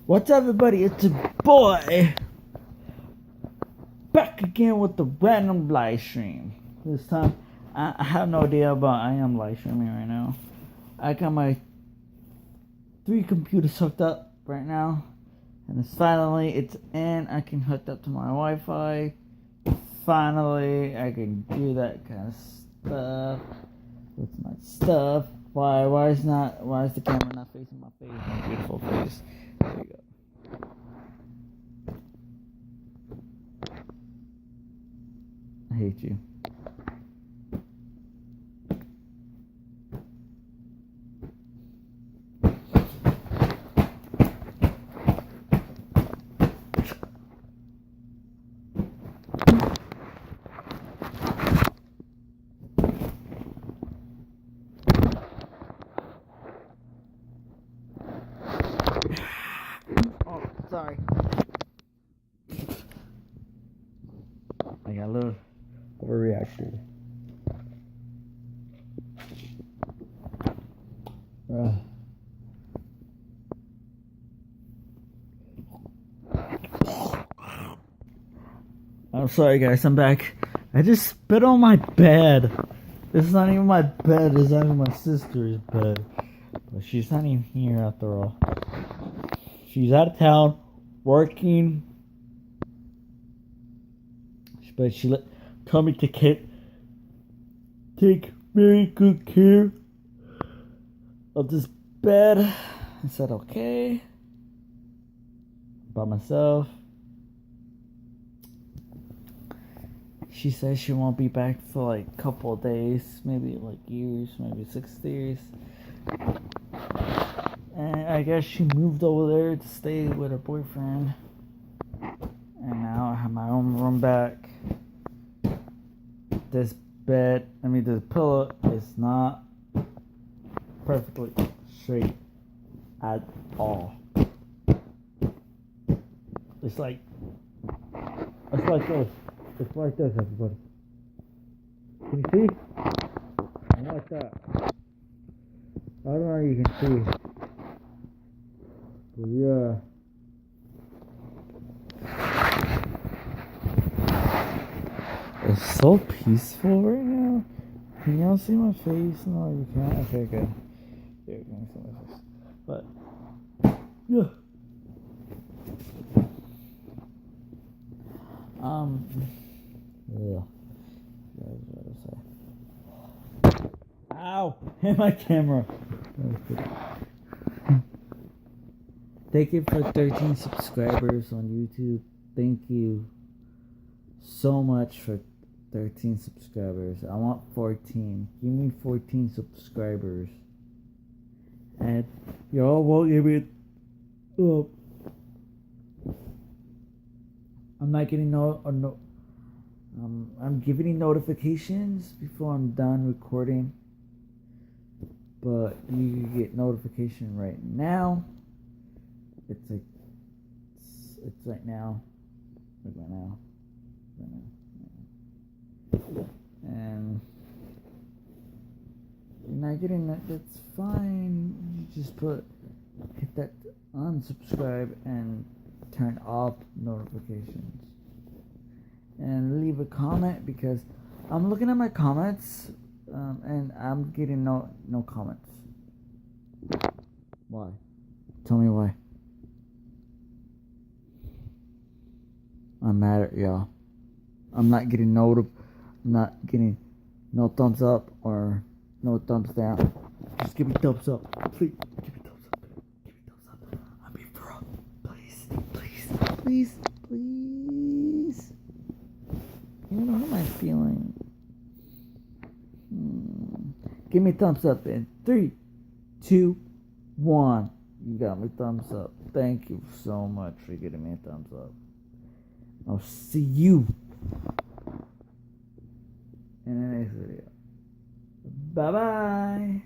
What's up, everybody? It's your boy back again with the random live stream. This time, I have no idea, but I am live streaming right now. I got my 3 computers hooked up right now, and it's in. I can hook up to my Wi-Fi. Finally, I can do that kind of stuff with my stuff. Why is the camera not facing my face? My beautiful face. There you go. I hate you. Oh, sorry. I got a little overreaction. I'm sorry, guys. I'm back. I just spit on my bed. This is not even my bed. This is not even my sister's bed. But she's not even here after all. She's out of town working. But she told me to take very good care of this bed. I said okay. By myself. She says she won't be back for like a couple of days, maybe like years, maybe 6 years. And I guess she moved over there to stay with her boyfriend. And now I have my own room back. This pillow is not perfectly straight at all. It's like this. It's like this, everybody. Can you see? I like that. I don't know if you can see. But yeah. It's so peaceful right now. Can y'all see my face? No, you can't. Okay, good. Yeah, you can see my face. But yeah. Yeah. Ow! Hit my camera. Thank you for 13 subscribers on YouTube. Thank you so much for 13 subscribers. I want 14. Give me 14 subscribers. And y'all won't give me I'm not getting I'm giving you notifications before I'm done recording. But you get notification right now. It's right now. Right now. And you're not getting that, that's fine. You just hit that unsubscribe and turn off notifications. And leave a comment, because I'm looking at my comments and I'm getting no comments. Why? Tell me why. I'm mad at y'all. I'm not getting no thumbs up or no thumbs down. Just give me thumbs up. Please, give me thumbs up. Give me thumbs up. I'm being for up. Please. You know, how am I feeling? Give me thumbs up in 3, 2, 1. You got me thumbs up. Thank you so much for giving me a thumbs up. I'll see you in the next video. Bye-bye.